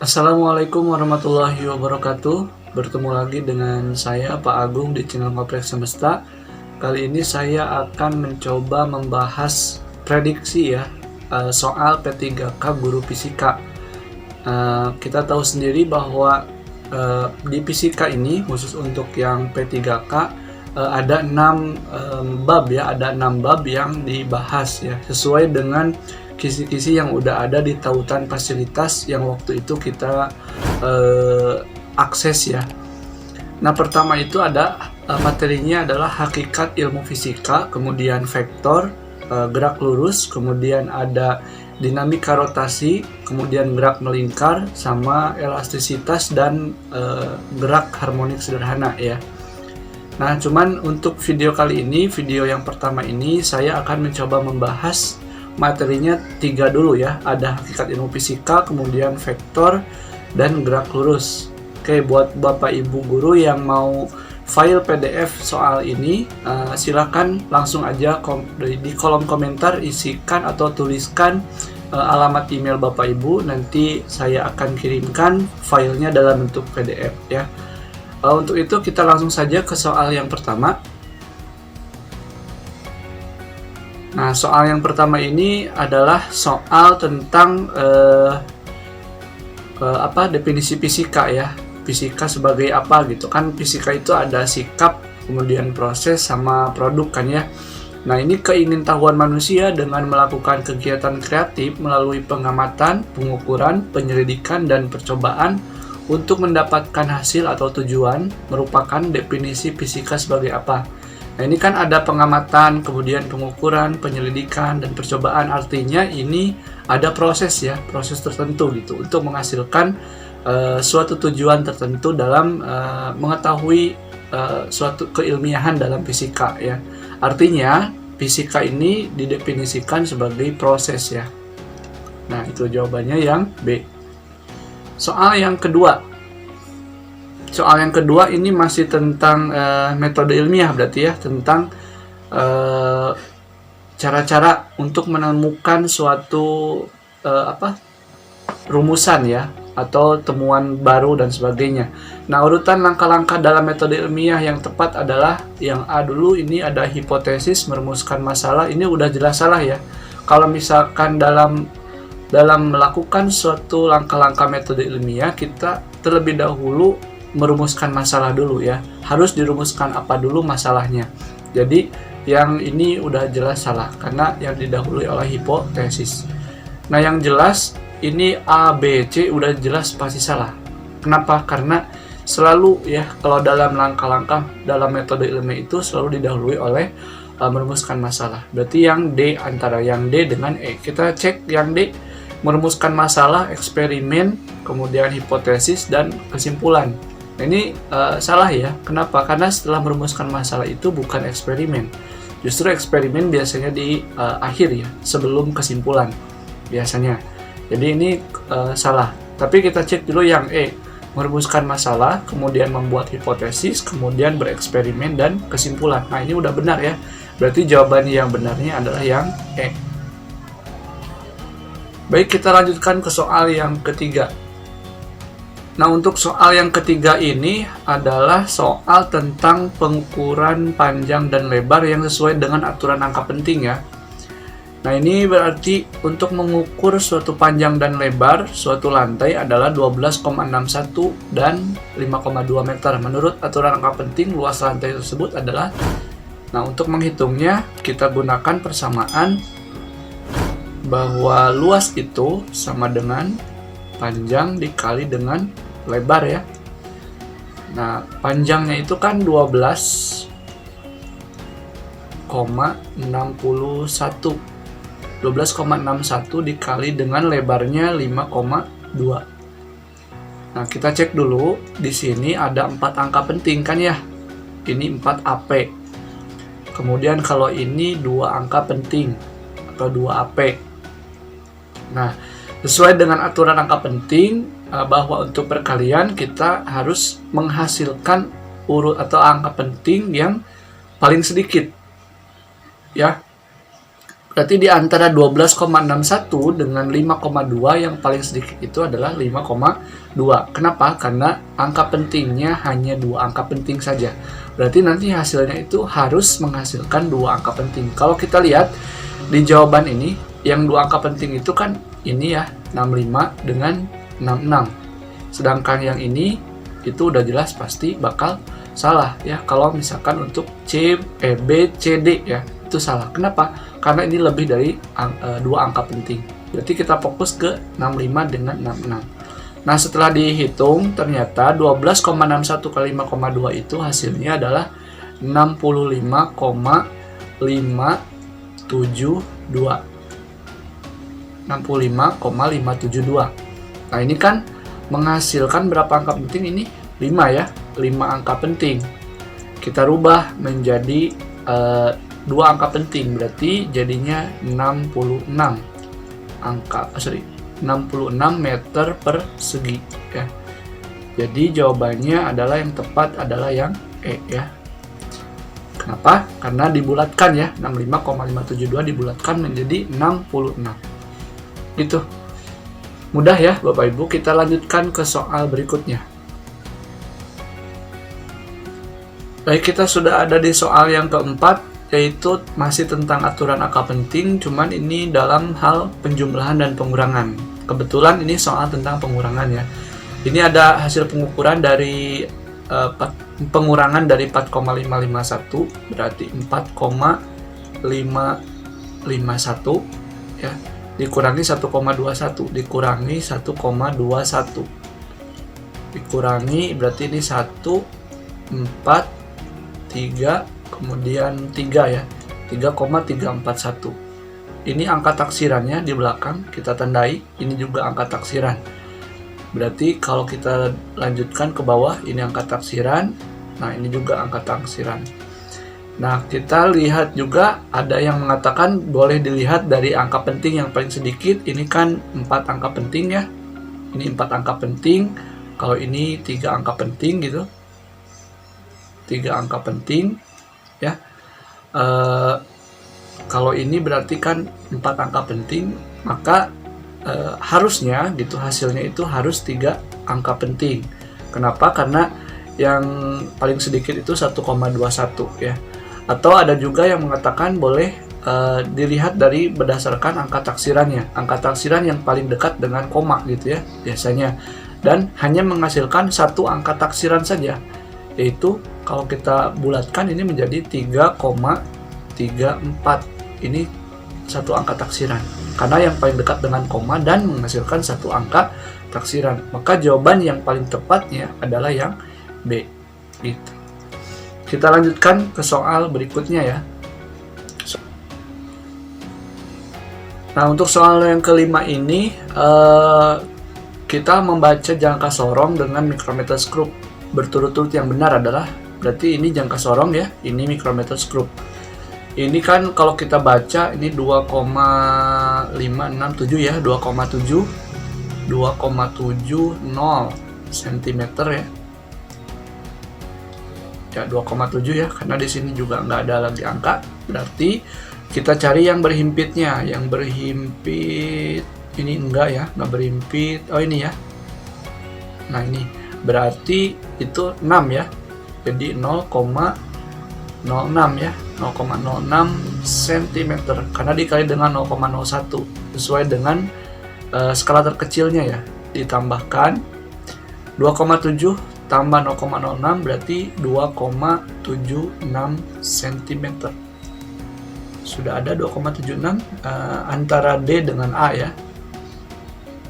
Assalamualaikum warahmatullahi wabarakatuh. Bertemu lagi dengan saya Pak Agung di channel Ngoprek Semesta. Kali ini saya akan mencoba membahas prediksi soal P3K guru fisika. Kita tahu sendiri bahwa di fisika ini khusus untuk yang P3K ada 6 bab ya, ada 6 bab yang dibahas ya, sesuai dengan kisi-kisi yang udah ada di tautan fasilitas yang waktu itu kita akses ya. Nah, pertama itu ada materinya adalah hakikat ilmu fisika, kemudian vektor, gerak lurus, kemudian ada dinamika rotasi, kemudian gerak melingkar, sama elastisitas dan gerak harmonik sederhana ya. Nah, cuman untuk video kali ini, video yang pertama ini saya akan mencoba membahas materinya 3 dulu ya. Ada hakikat ilmu fisika, kemudian vektor, dan gerak lurus. Oke, buat Bapak Ibu guru yang mau file PDF soal ini, silakan langsung aja di kolom komentar isikan atau tuliskan alamat email Bapak Ibu. Nanti saya akan kirimkan filenya dalam bentuk PDF ya. Untuk itu kita langsung saja ke soal yang pertama. Nah, soal yang pertama ini adalah soal tentang definisi fisika ya. Fisika sebagai apa gitu kan? Fisika itu ada sikap, kemudian proses sama produk kan ya. Nah, ini keingintahuan manusia dengan melakukan kegiatan kreatif melalui pengamatan, pengukuran, penyelidikan, dan percobaan untuk mendapatkan hasil atau tujuan merupakan definisi fisika sebagai apa. Nah, ini kan ada pengamatan, kemudian pengukuran, penyelidikan, dan percobaan. Artinya ini ada proses ya, proses tertentu gitu untuk menghasilkan suatu tujuan tertentu dalam mengetahui suatu keilmiahan dalam fisika ya. Artinya fisika ini didefinisikan sebagai proses ya. Nah, itu jawabannya yang B. Soal yang kedua. Soal yang kedua ini masih tentang metode ilmiah berarti ya, tentang cara-cara untuk menemukan suatu rumusan ya, atau temuan baru dan sebagainya. Nah, urutan langkah-langkah dalam metode ilmiah yang tepat adalah yang A dulu. Ini ada hipotesis, merumuskan masalah. Ini udah jelas salah ya. Kalau misalkan dalam melakukan suatu langkah-langkah metode ilmiah, kita terlebih dahulu merumuskan masalah dulu ya. Harus dirumuskan apa dulu masalahnya. Jadi yang ini udah jelas salah karena yang didahului oleh hipotesis. Nah, yang jelas ini A, B, C udah jelas pasti salah. Kenapa? Karena selalu ya, kalau dalam langkah-langkah dalam metode ilmiah itu selalu didahului oleh merumuskan masalah. Berarti yang D, antara yang D dengan E. Kita cek yang D, merumuskan masalah, eksperimen, kemudian hipotesis, dan kesimpulan. Nah, ini salah ya. Kenapa? Karena setelah merumuskan masalah itu bukan eksperimen. Justru eksperimen biasanya di akhir ya, sebelum kesimpulan biasanya. Jadi ini salah. Tapi kita cek dulu yang E, merumuskan masalah, kemudian membuat hipotesis, kemudian bereksperimen, dan kesimpulan. Nah, ini udah benar ya. Berarti jawabannya yang benarnya adalah yang E. Baik, kita lanjutkan ke soal yang ketiga. Nah, untuk soal yang ketiga ini adalah soal tentang pengukuran panjang dan lebar yang sesuai dengan aturan angka penting ya. Nah, ini berarti untuk mengukur suatu panjang dan lebar suatu lantai adalah 12,61 dan 5,2 meter. Menurut aturan angka penting, luas lantai tersebut adalah. Nah, untuk menghitungnya kita gunakan persamaan bahwa luas itu sama dengan panjang dikali dengan lebar ya. Nah, panjangnya itu kan 12,61 dikali dengan lebarnya 5,2. Nah, kita cek dulu. Di sini ada 4 angka penting kan ya. Ini 4 AP. Kemudian kalau ini 2 angka penting atau 2 AP. Nah, sesuai dengan aturan angka penting, bahwa untuk perkalian kita harus menghasilkan urut atau angka penting yang paling sedikit ya. Berarti di antara 12,61 dengan 5,2 yang paling sedikit itu adalah 5,2. Kenapa? Karena angka pentingnya hanya 2 angka penting saja. Berarti nanti hasilnya itu harus menghasilkan 2 angka penting. Kalau kita lihat di jawaban ini, yang 2 angka penting itu kan ini ya, 65 dengan 66. Sedangkan yang ini itu udah jelas pasti bakal salah ya. Kalau misalkan untuk B, C, D ya, itu salah. Kenapa? Karena ini lebih dari 2 angka penting. Berarti kita fokus ke 65 dengan 66. Nah, setelah dihitung ternyata 12,61 kali 5,2 itu hasilnya adalah 65,572. 65,572. Nah, ini kan menghasilkan berapa angka penting ini? 5 ya. 5 angka penting. Kita rubah menjadi 2 angka penting, berarti jadinya 66 meter persegi ya. Jadi jawabannya adalah yang tepat adalah yang E ya. Kenapa? Karena dibulatkan ya, 65,572 dibulatkan menjadi 66. Gitu. Mudah ya Bapak Ibu, kita lanjutkan ke soal berikutnya. Baik, kita sudah ada di soal yang keempat, yaitu masih tentang aturan angka penting, cuman ini dalam hal penjumlahan dan pengurangan. Kebetulan ini soal tentang pengurangan ya. Ini ada hasil pengukuran dari pengurangan dari 4,551 berarti 4,551 ya, dikurangi 1,21 dikurangi 1,21 dikurangi berarti ini 1, 4, 3, kemudian 3 ya, 3,341. Ini angka taksirannya di belakang kita tandai, ini juga angka taksiran. Berarti kalau kita lanjutkan ke bawah, ini angka taksiran, nah ini juga angka taksiran. Nah, kita lihat juga ada yang mengatakan boleh dilihat dari angka penting yang paling sedikit. Ini kan 4 angka penting ya, ini 4 angka penting, kalau ini 3 angka penting gitu, 3 angka penting ya. Kalau ini berarti kan 4 angka penting, maka harusnya gitu hasilnya itu harus 3 angka penting. Kenapa? Karena yang paling sedikit itu 1,21 ya. Atau ada juga yang mengatakan boleh dilihat dari berdasarkan angka taksirannya, angka taksiran yang paling dekat dengan koma gitu ya biasanya, dan hanya menghasilkan 1 angka taksiran saja, yaitu kalau kita bulatkan ini menjadi 3,34. Ini 1 angka taksiran karena yang paling dekat dengan koma dan menghasilkan 1 angka taksiran. Maka jawaban yang paling tepatnya adalah yang B gitu. Kita lanjutkan ke soal berikutnya ya. Nah, untuk soal yang kelima ini kita membaca jangka sorong dengan mikrometer skrup berturut-turut. Yang benar adalah berarti ini jangka sorong ya, ini mikrometer skrup. Ini kan kalau kita baca ini 2,567 ya, 2,70 cm ya. Ya 2,7 ya, karena di sini juga nggak ada lagi angka. Berarti kita cari yang berhimpitnya. Yang berhimpit ini enggak ya, nggak berhimpit. Oh ini ya. Nah ini berarti itu 6 ya. Jadi 0,06 ya, 0,06 cm karena dikali dengan 0,01 sesuai dengan skala terkecilnya ya. Ditambahkan 2,7 tambah 0,06 berarti 2,76 cm. Sudah ada 2,76 antara D dengan A ya.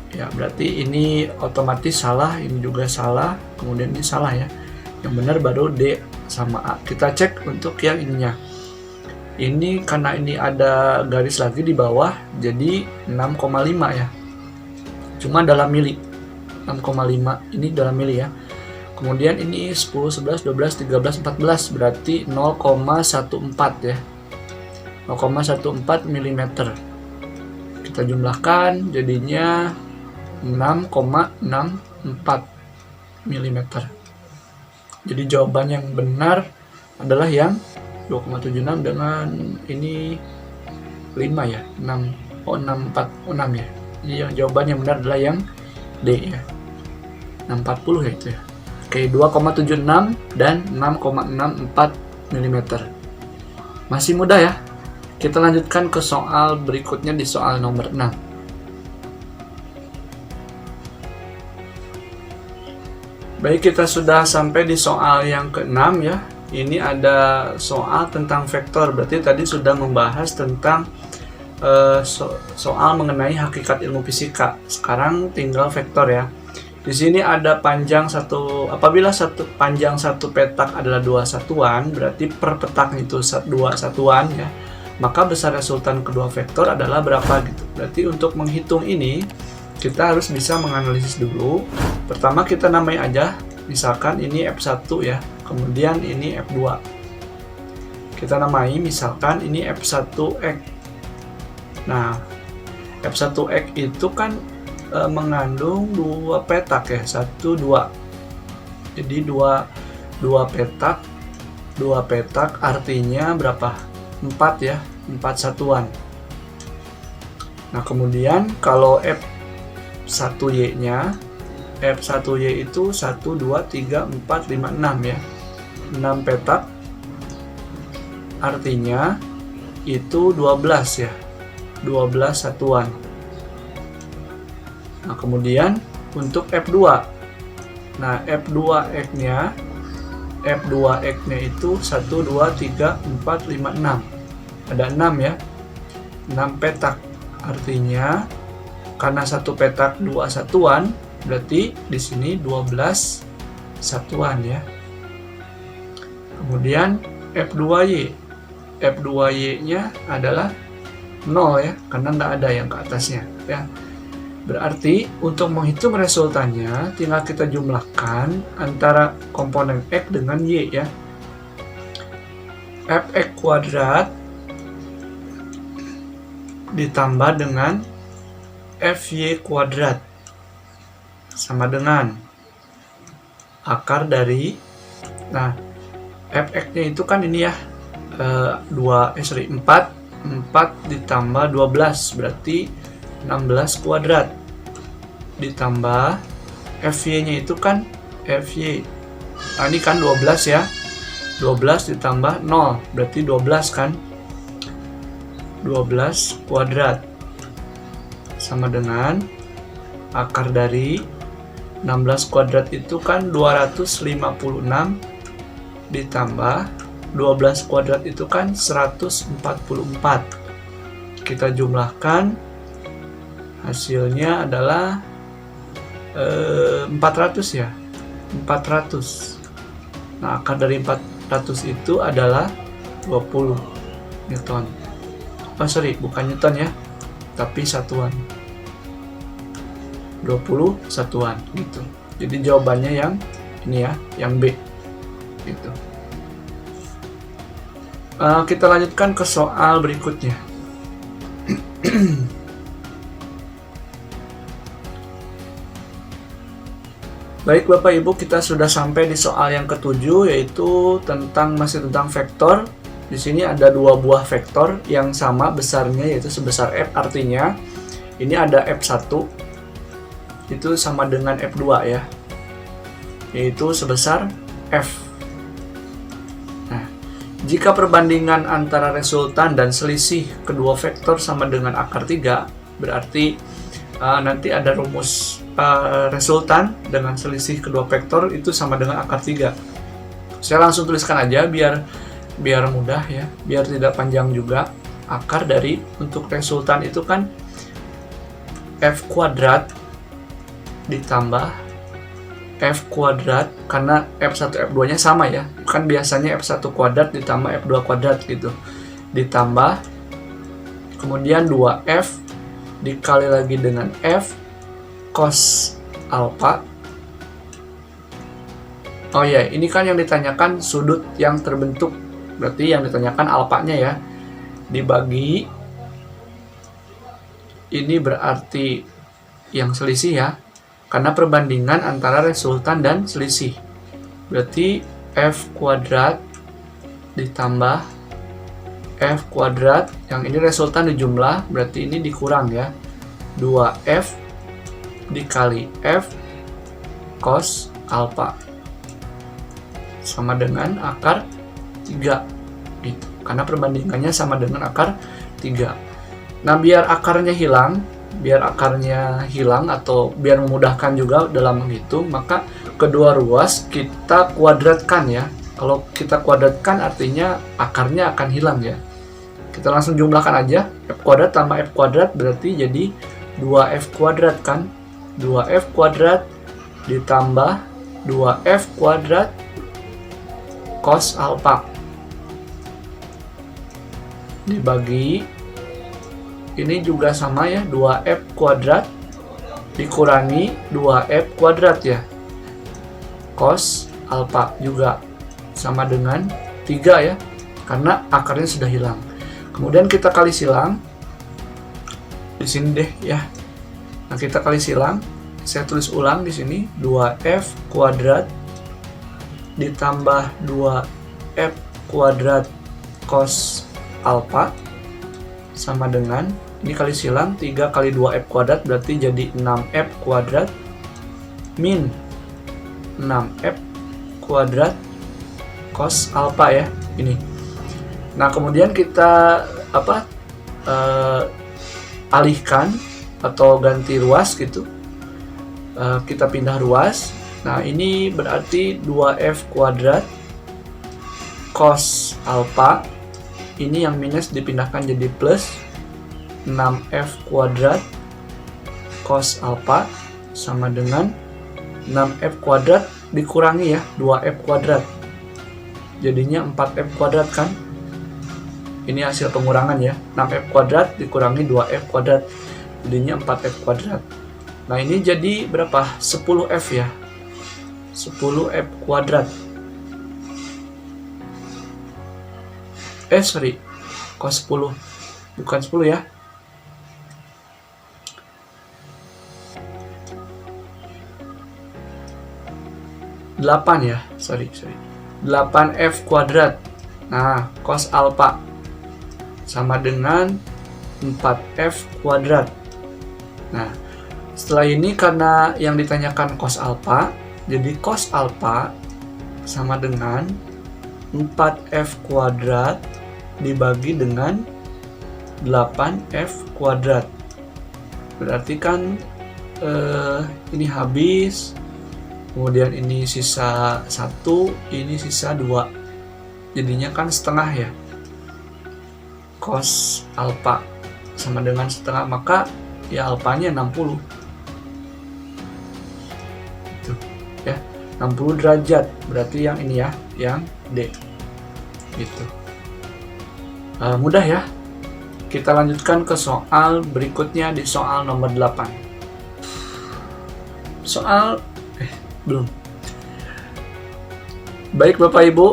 Ya berarti ini otomatis salah, ini juga salah, kemudian ini salah ya. Yang benar baru D sama A. Kita cek untuk yang ininya. Ini karena ini ada garis lagi di bawah, jadi 6,5 ya. Cuma dalam mili. 6,5 ini dalam mili ya. Kemudian ini 10, 11, 12, 13, 14 berarti 0,14 ya. 0,14 mm. Kita jumlahkan jadinya 6,64 mm. Jadi jawaban yang benar adalah yang 2,76 dengan ini 5 ya, 6, 6, 4, 6 ya. Jadi yang jawaban yang benar adalah yang D ya, 640 ya itu ya. Oke, 2,76 dan 6,64 mm. Masih mudah ya. Kita lanjutkan ke soal berikutnya di soal nomor 6. Baik, kita sudah sampai di soal yang ke-6 ya. Ini ada soal tentang vektor. Berarti tadi sudah membahas tentang soal mengenai hakikat ilmu fisika. Sekarang tinggal vektor ya. Di sini ada panjang satu, apabila panjang satu petak adalah 2 satuan, berarti per petak itu 2 satuan ya. Maka besar resultan kedua vektor adalah berapa gitu. Berarti untuk menghitung ini kita harus bisa menganalisis dulu. Pertama kita namai aja, misalkan ini F1 ya, kemudian ini F2. Kita namai misalkan ini F1X. Nah, F1X itu kan mengandung 2 petak ya, 1, 2. Jadi 2 petak artinya berapa? 4 ya, 4 satuan. Nah, kemudian kalau F1Y-nya, F1Y itu 1, 2, 3, 4, 5, 6 ya. 6 petak artinya itu 12 ya. 12 satuan. Nah, kemudian untuk F2. Nah, F2X-nya itu 1, 2, 3, 4, 5, 6. Ada 6 ya. 6 petak. Artinya karena satu petak 2 satuan, berarti di sini 12 satuan ya. Kemudian F2Y. F2Y-nya adalah 0 ya, karena nggak ada yang ke atasnya ya. Berarti untuk menghitung resultannya tinggal kita jumlahkan antara komponen X dengan Y ya. Fx kuadrat ditambah dengan Fy kuadrat sama dengan akar dari, nah Fx-nya itu kan ini ya 4 ditambah 12 berarti 16 kuadrat ditambah Fy-nya itu kan Fy. Nah, ini kan 12 ya. 12 ditambah 0 berarti 12 kan. 12 kuadrat sama dengan akar dari 16 kuadrat itu kan 256 ditambah 12 kuadrat itu kan 144. Kita jumlahkan, hasilnya adalah 400 ya, 400. Nah, akar dari 400 itu adalah 20 Newton. Oh sorry, bukan Newton ya, tapi satuan. 20 satuan gitu. Jadi jawabannya yang ini ya, yang B gitu. Kita lanjutkan ke soal berikutnya. Baik Bapak Ibu, kita sudah sampai di soal yang ke-7, yaitu masih tentang vektor. Di sini ada 2 buah vektor yang sama besarnya, yaitu sebesar F. Artinya ini ada F1 itu sama dengan F2 ya, yaitu sebesar F. Nah, jika perbandingan antara resultan dan selisih kedua vektor sama dengan akar 3, berarti nanti ada rumus resultan dengan selisih kedua vektor itu sama dengan akar 3. Saya langsung tuliskan aja biar mudah ya, biar tidak panjang juga. Akar dari untuk resultan itu kan F kuadrat ditambah F kuadrat, karena F1 F2 nya sama ya, kan biasanya F1 kuadrat ditambah F2 kuadrat gitu, ditambah kemudian 2F dikali lagi dengan F cos alpha. Oh ya, ini kan yang ditanyakan sudut yang terbentuk, berarti yang ditanyakan alpanya ya, dibagi ini berarti yang selisih ya, karena perbandingan antara resultan dan selisih. Berarti F kuadrat ditambah F kuadrat, yang ini resultan dijumlah, berarti ini dikurang ya. 2F dikali F cos alpha sama dengan akar 3 gitu. Karena perbandingannya sama dengan akar 3. Nah, biar akarnya hilang atau biar memudahkan juga dalam menghitung, maka kedua ruas kita kuadratkan ya. Kalau kita kuadratkan artinya akarnya akan hilang ya. Kita langsung jumlahkan aja. F kuadrat tambah F kuadrat berarti jadi 2F kuadrat kan. 2F kuadrat ditambah 2F kuadrat cos alpha dibagi, ini juga sama ya, 2F kuadrat dikurangi 2F kuadrat ya, cos alpha juga sama dengan 3 ya, karena akarnya sudah hilang. Kemudian kita kali silang di sini deh ya. Nah, kita kali silang, saya tulis ulang di sini, 2F kuadrat ditambah 2F kuadrat cos alpha sama dengan, ini kali silang 3 kali 2F kuadrat berarti jadi 6F kuadrat min 6F kuadrat cos alpha ya, ini. Nah, kemudian kita alihkan atau ganti ruas gitu. Kita pindah ruas. Nah, ini berarti 2F kuadrat cos alpha, ini yang minus dipindahkan jadi plus 6F kuadrat cos alpha sama dengan 6F kuadrat dikurangi ya 2F kuadrat, jadinya 4F kuadrat kan. Ini hasil pengurangan ya, 6F kuadrat dikurangi 2F kuadrat jadinya 4F kuadrat. Nah, ini jadi berapa? 10F ya, 10F kuadrat. Kok 10? Bukan 10 ya. Delapan ya, sorry. 8F kuadrat. Nah, cos alpha sama dengan 4F kuadrat. Nah, setelah ini karena yang ditanyakan cos alpha, jadi cos alpha sama dengan 4F kuadrat dibagi dengan 8F kuadrat. Berarti kan ini habis, kemudian ini sisa 1, ini sisa 2. Jadinya kan setengah ya. Cos alpha sama dengan setengah, maka ya alpanya 60. Itu ya. 60 derajat. Berarti yang ini ya, yang D. Gitu. Mudah ya. Kita lanjutkan ke soal berikutnya di soal nomor 8. Belum. Baik Bapak Ibu,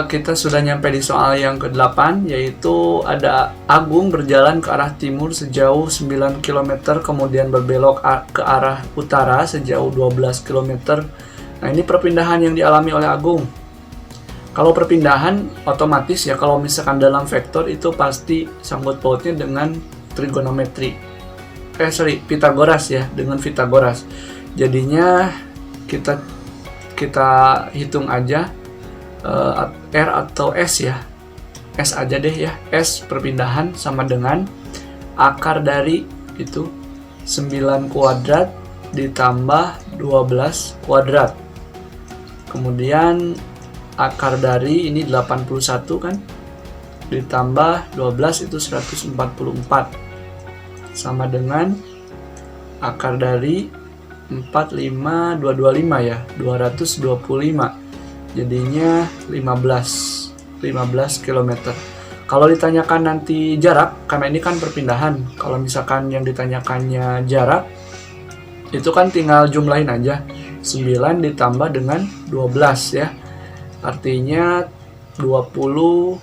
kita sudah nyampe di soal yang ke-8, yaitu ada Agung berjalan ke arah timur sejauh 9 km, kemudian berbelok ke arah utara sejauh 12 km. Nah, ini perpindahan yang dialami oleh Agung. Kalau perpindahan otomatis ya, kalau misalkan dalam vektor itu pasti sangkut pautnya dengan trigonometri. Pitagoras ya, dengan Pitagoras. Jadinya kita hitung aja R atau S ya. S aja deh ya. S perpindahan sama dengan akar dari itu 9 kuadrat ditambah 12 kuadrat. Kemudian akar dari ini 81 kan, ditambah 12 itu 144 sama dengan akar dari 45225 ya, 225, jadinya 15 km. Kalau ditanyakan nanti jarak, karena ini kan perpindahan, kalau misalkan yang ditanyakannya jarak, itu kan tinggal jumlahin aja, 9 ditambah dengan 12 ya, artinya 21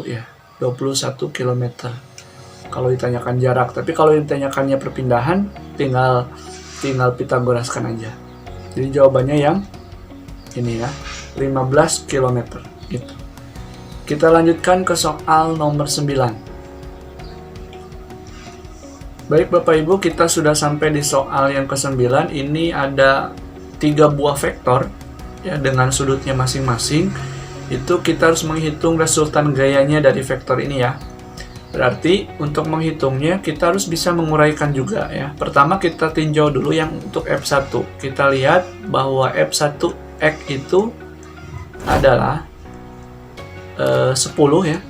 ya, 21 km kalau ditanyakan jarak. Tapi kalau ditanyakannya perpindahan, tinggal Pitagoraskan aja. Jadi jawabannya yang ini ya, 15 km gitu. Kita lanjutkan ke soal nomor 9. Baik Bapak Ibu, kita sudah sampai di soal yang ke-9. Ini ada 3 buah vektor ya, dengan sudutnya masing-masing. Itu kita harus menghitung resultan gayanya dari vektor ini ya. Berarti untuk menghitungnya kita harus bisa menguraikan juga ya. Pertama kita tinjau dulu yang untuk F1. Kita lihat bahwa F1X itu adalah 10 ya.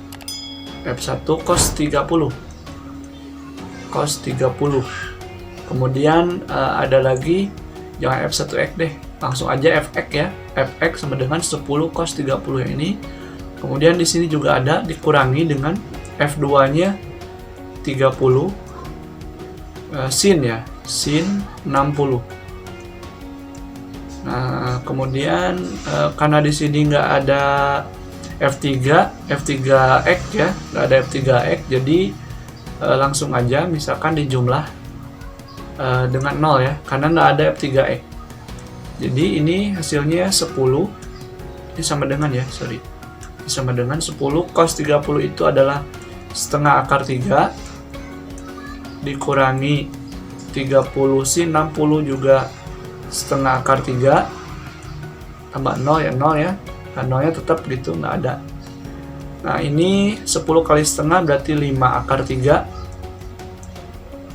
F1 cos 30. Cos 30. Kemudian ada lagi, jangan F1X deh. Langsung aja Fx ya. Fx sama dengan 10 cos 30 yang ini. Kemudian di sini juga ada dikurangi dengan F2-nya 30 sin ya. Sin 60. Nah, kemudian karena di sini nggak ada F3X ya, nggak ada F3X, jadi langsung aja misalkan dijumlah dengan 0 ya, karena nggak ada F3X. Jadi ini hasilnya 10, ini sama dengan ya, sorry, ini sama dengan 10 cos 30 itu adalah setengah akar 3 dikurangi 30 sin 60 juga setengah akar 3 tambah 0 ya, 0 ya, kan 0 nya tetap gitu, nggak ada. Nah ini 10 kali setengah berarti 5 akar 3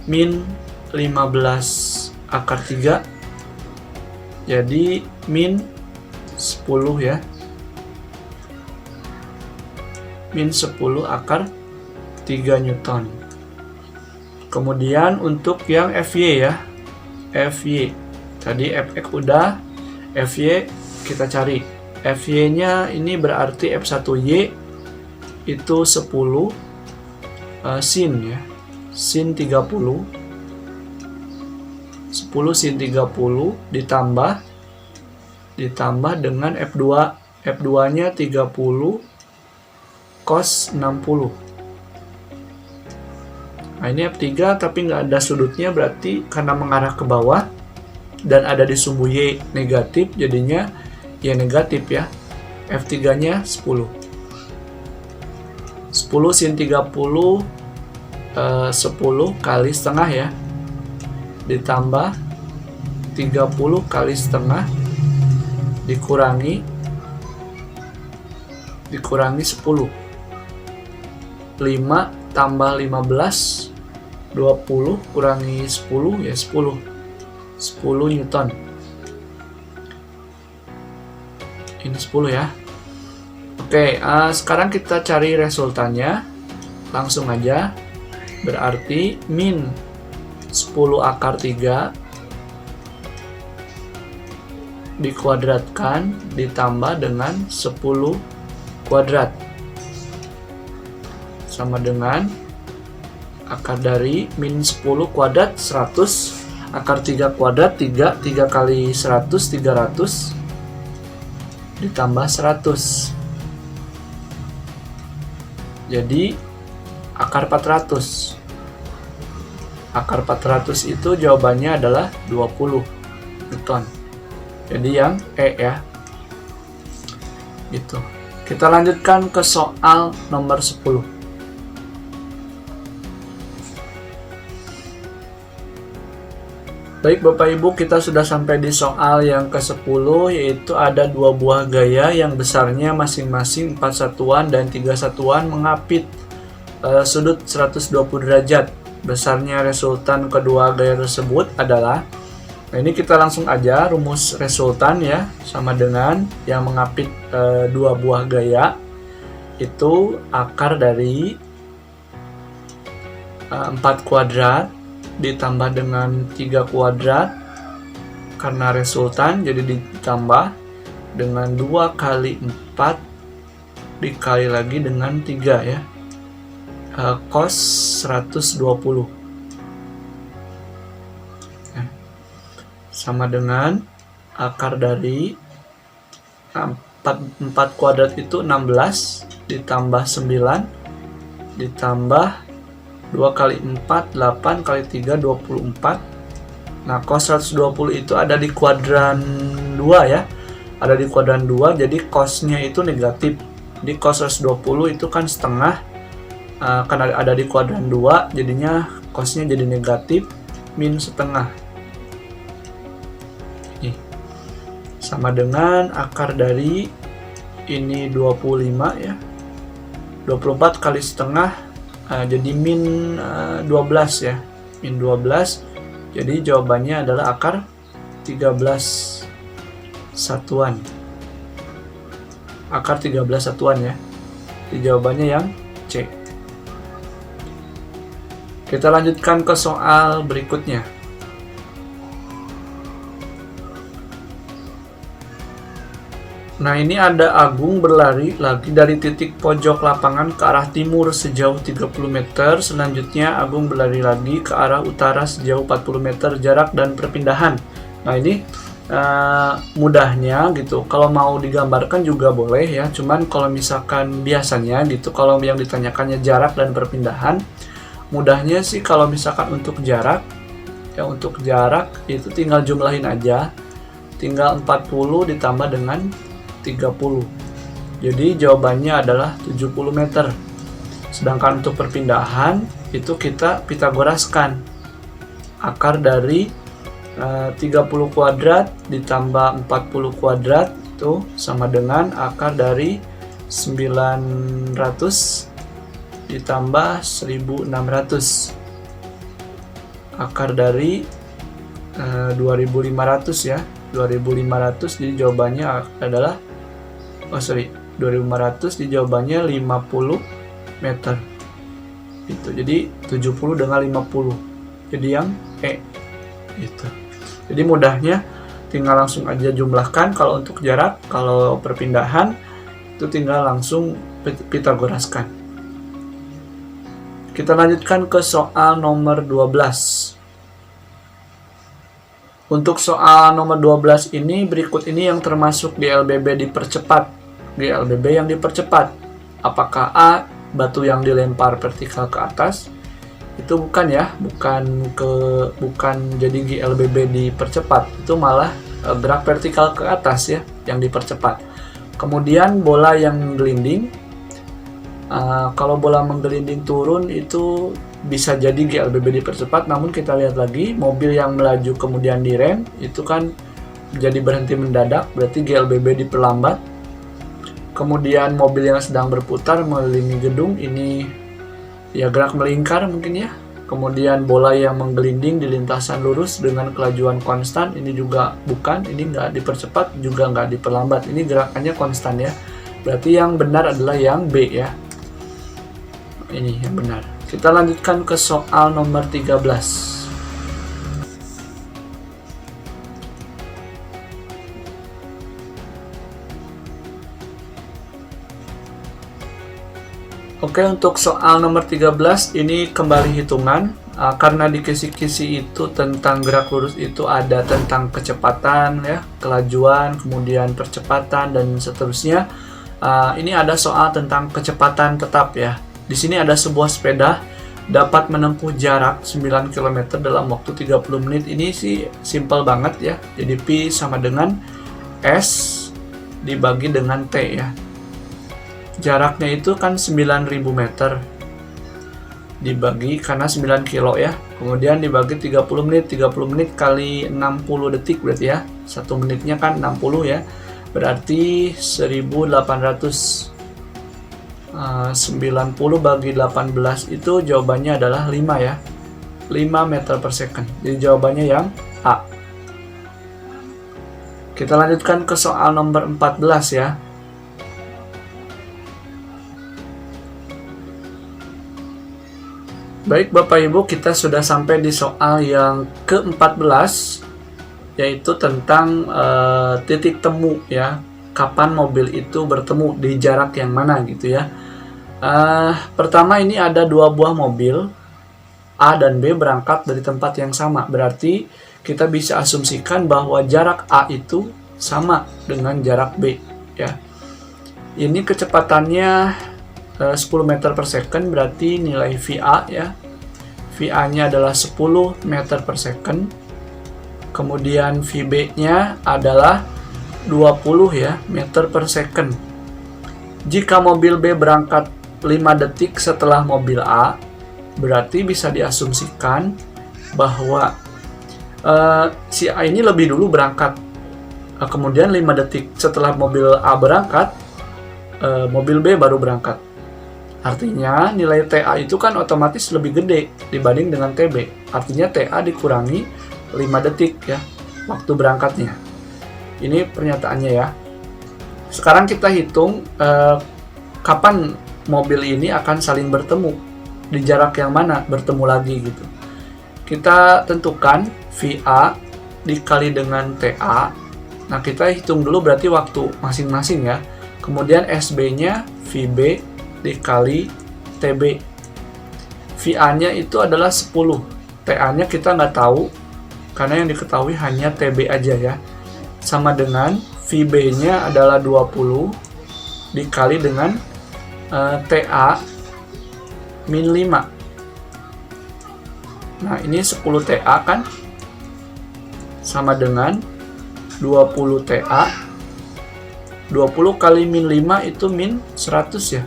min 15 akar 3, jadi min 10 ya, min 10 akar 3 Newton. Kemudian untuk yang Fy ya, Fy tadi Fx udah, Fy kita cari. Fy nya ini berarti F1y itu 10 sin ya, sin 30, 10 sin 30 ditambah dengan F2, F2 nya 30 cos 60. Nah ini F3 tapi nggak ada sudutnya, berarti karena mengarah ke bawah dan ada di sumbu Y negatif, jadinya Y negatif ya. F3 nya 10 sin 30 10 kali setengah ya, ditambah 30 kali setengah dikurangi 10, 5 tambah 15 20 kurangi 10 ya 10 Newton. Ini 10 ya. Oke, sekarang kita cari resultannya. Langsung aja. Berarti min 10 akar 3 dikuadratkan ditambah dengan 10 kuadrat sama dengan akar dari min 10 kuadrat 100, akar 3 kuadrat 3 kali 100 300 ditambah 100, jadi akar 400. Akar 400 itu jawabannya adalah 20 Newton. Jadi yang E ya. Gitu. Kita lanjutkan ke soal nomor 10. Baik Bapak Ibu, kita sudah sampai di soal yang ke-10, yaitu ada 2 buah gaya yang besarnya masing-masing 4 satuan dan 3 satuan mengapit sudut 120 derajat. Besarnya resultan kedua gaya tersebut adalah, nah ini kita langsung aja rumus resultan ya, sama dengan yang mengapit 2 buah gaya itu akar dari 4 kuadrat ditambah dengan 3 kuadrat karena resultan, jadi ditambah dengan 2 kali 4 dikali lagi dengan 3 ya, cos 120 ya. Sama dengan akar dari 4 kuadrat itu 16 ditambah 9 ditambah 2 kali 4, 8 kali 3, 24. Nah, cos 120 itu ada di kuadran 2 ya. Ada di kuadran 2, jadi cosnya itu negatif. Di cos 120 itu kan setengah, karena ada di kuadran 2, jadinya cosnya jadi negatif min setengah. Ini sama dengan akar dari ini 25 ya, 24 kali setengah, jadi min 12 ya, min 12. Jadi jawabannya adalah akar 13 satuan. Akar 13 satuan ya. Jadi jawabannya yang C. Kita lanjutkan ke soal berikutnya. Nah, ini ada Agung berlari lagi dari titik pojok lapangan ke arah timur sejauh 30 meter. Selanjutnya Agung berlari lagi ke arah utara sejauh 40 meter jarak dan perpindahan. Nah, ini mudahnya gitu. Kalau mau digambarkan juga boleh ya. Cuman kalau misalkan biasanya gitu, kalau yang ditanyakannya jarak dan perpindahan, mudahnya sih kalau misalkan untuk jarak ya, untuk jarak itu tinggal jumlahin aja. Tinggal 40 ditambah dengan 30. Jadi jawabannya adalah 70 meter. Sedangkan untuk perpindahan itu kita Pitagoraskan. Akar dari 30 kuadrat ditambah 40 kuadrat itu sama dengan akar dari 900 ditambah 1600. Akar dari 2500 ya. 2500, jadi jawabannya adalah 2500 di jawabannya 50 meter. Itu. Jadi 70 dengan 50. Jadi yang E. Itu. Jadi mudahnya tinggal langsung aja jumlahkan kalau untuk jarak, kalau perpindahan itu tinggal langsung Pitagoraskan. Kita lanjutkan ke soal nomor 12. Untuk soal nomor 12 ini, berikut ini yang termasuk GLBB dipercepat. GLBB yang dipercepat. Apakah A, batu yang dilempar vertikal ke atas? Itu bukan ya, bukan jadi GLBB dipercepat. Itu malah gerak vertikal ke atas ya, yang dipercepat. Kemudian bola yang menggelinding. Kalau bola menggelinding turun itu bisa jadi GLBB dipercepat, namun kita lihat lagi mobil yang melaju kemudian direm itu kan jadi berhenti mendadak, berarti GLBB diperlambat. Kemudian mobil yang sedang berputar mengelilingi gedung ini ya gerak melingkar mungkin ya. Kemudian bola yang menggelinding di lintasan lurus dengan kelajuan konstan, ini juga bukan, ini nggak dipercepat juga nggak diperlambat, ini gerakannya konstan ya. Berarti yang benar adalah yang B ya. Ini yang benar. Kita lanjutkan ke soal nomor 13. Oke, untuk soal nomor 13 ini kembali hitungan. Karena di kisi-kisi itu tentang gerak lurus itu ada tentang kecepatan ya, kelajuan, kemudian percepatan dan seterusnya. Ini ada soal tentang kecepatan tetap ya. Di sini ada sebuah sepeda dapat menempuh jarak 9 km dalam waktu 30 menit. Ini sih simple banget ya. Jadi P sama dengan S dibagi dengan T ya. Jaraknya itu kan 9.000 meter. Dibagi karena 9 kilo ya. Kemudian dibagi 30 menit. 30 menit kali 60 detik berarti ya. 1 menitnya kan 60 ya. Berarti 1800. 90 bagi 18 itu jawabannya adalah 5 ya. 5 meter per second. Jadi jawabannya yang A. Kita lanjutkan ke soal nomor 14 ya. Baik Bapak Ibu, kita sudah sampai di soal yang ke-14, yaitu tentang titik temu ya. Kapan mobil itu bertemu, di jarak yang mana gitu ya. Pertama ini ada dua buah mobil A dan B berangkat dari tempat yang sama. Berarti kita bisa asumsikan bahwa jarak A itu sama dengan jarak B ya. Ini kecepatannya 10 meter per second, berarti nilai VA ya. VA-nya adalah 10 meter per second. Kemudian VB-nya adalah 20 ya meter per second. Jika mobil B berangkat 5 detik setelah mobil A, berarti bisa diasumsikan bahwa si A ini lebih dulu berangkat. Kemudian 5 detik setelah mobil A berangkat, mobil B baru berangkat. Artinya nilai TA itu kan otomatis lebih gede dibanding dengan TB. Artinya TA dikurangi 5 detik ya, waktu berangkatnya. Ini pernyataannya ya. Sekarang kita hitung kapan mobil ini akan saling bertemu, di jarak yang mana bertemu lagi gitu. Kita tentukan VA dikali dengan TA. Nah, kita hitung dulu berarti waktu masing-masing ya. Kemudian SB-nya VB dikali TB. VA-nya itu adalah 10. TA-nya kita nggak tahu, karena yang diketahui hanya TB aja ya. Sama dengan VB-nya adalah 20 dikali dengan TA min 5. Nah, ini 10 TA kan sama dengan 20 TA. 20 kali min 5 itu min 100 ya.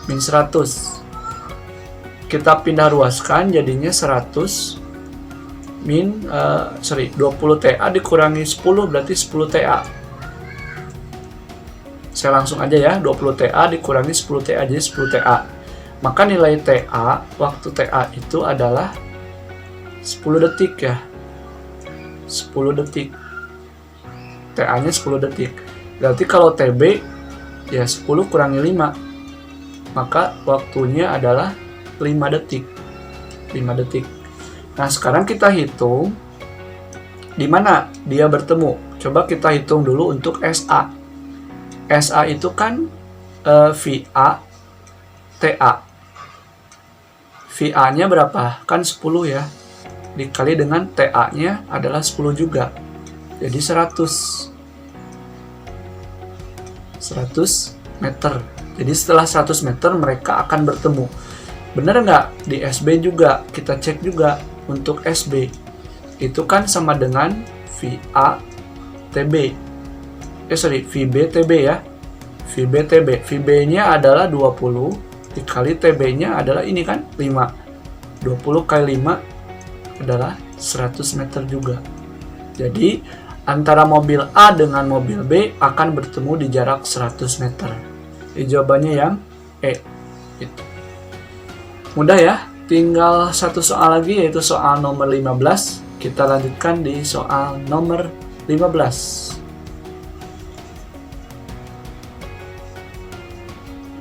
Min 100. Kita pindah ruaskan jadinya 100 min 20 TA dikurangi 10 berarti 10 TA. Saya langsung aja ya, 20 TA dikurangi 10 TA jadi 10 TA. Maka nilai TA, waktu TA itu adalah 10 detik ya. 10 detik. TA-nya 10 detik. Berarti kalau TB ya 10 kurangi 5. Maka waktunya adalah 5 detik. 5 detik. Nah, sekarang kita hitung di mana dia bertemu. Coba kita hitung dulu untuk SA. SA itu kan VA TA. VA-nya berapa? Kan 10 ya. Dikali dengan TA-nya adalah 10 juga. Jadi 100 meter. Jadi setelah 100 meter mereka akan bertemu. Benar nggak? Di SB juga. Kita cek juga untuk SB. Itu kan sama dengan VA TB. VB TB ya. VB TB. VB-nya adalah 20 dikali TB-nya adalah ini kan 5. 20 kali 5 adalah 100 meter juga. Jadi antara mobil A dengan mobil B akan bertemu di jarak 100 meter. Jawabannya yang E. Itu. Mudah ya. Tinggal satu soal lagi yaitu soal nomor 15. Kita lanjutkan di soal nomor 15.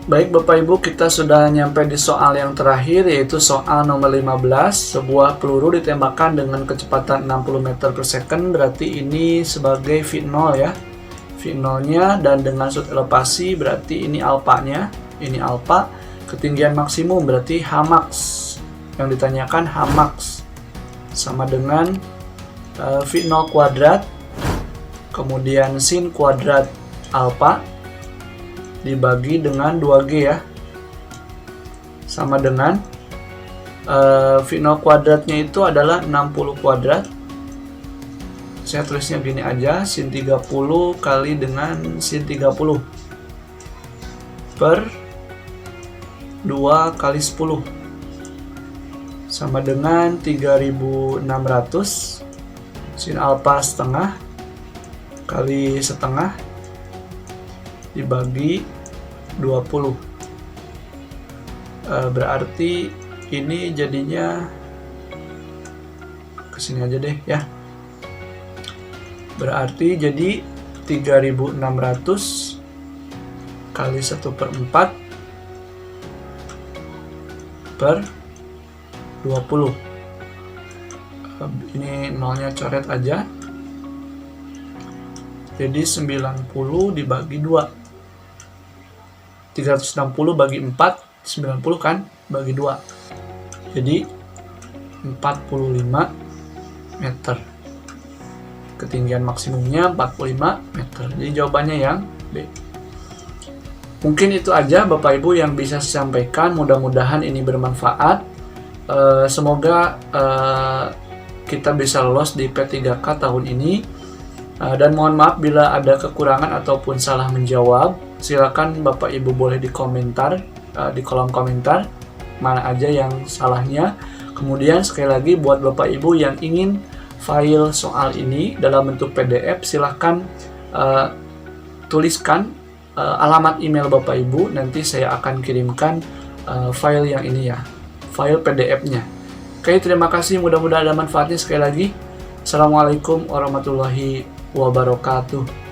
Baik Bapak Ibu, kita sudah nyampe di soal yang terakhir yaitu soal nomor 15. Sebuah peluru ditembakkan dengan kecepatan 60 meter per second, berarti ini sebagai V0 ya. V0-nya dan dengan sudut elevasi berarti ini alpanya. Ini alpha. Ketinggian maksimum berarti Hmax. Yang ditanyakan Hmax sama dengan V0 kuadrat kemudian sin kuadrat alpha dibagi dengan 2G ya, sama dengan V0 kuadratnya itu adalah 60 kuadrat. Saya tulisnya gini aja, sin 30 kali dengan sin 30 per 2 kali 10 sama dengan 3600 sin alpha setengah kali setengah dibagi 20. Berarti ini jadinya kesini aja deh ya. Berarti jadi 3600 kali 1/4 per 20. Ini nolnya coret aja. Jadi 90 dibagi 2. 360 bagi 4, 90 kan, bagi 2. Jadi 45 meter. Ketinggian maksimumnya 45 meter. Jadi jawabannya yang B. Mungkin itu aja Bapak Ibu yang bisa saya sampaikan. Mudah-mudahan ini bermanfaat. Semoga kita bisa lolos di P3K tahun ini. Dan mohon maaf bila ada kekurangan ataupun salah menjawab. silakan Bapak Ibu boleh di komentar, di kolom komentar mana aja yang salahnya. Kemudian sekali lagi buat Bapak Ibu yang ingin file soal ini dalam bentuk PDF, silahkan tuliskan alamat email Bapak Ibu, nanti saya akan kirimkan file yang ini ya, file PDF-nya. Oke, terima kasih, mudah-mudahan ada manfaatnya. Sekali lagi, Assalamualaikum warahmatullahi wabarakatuh.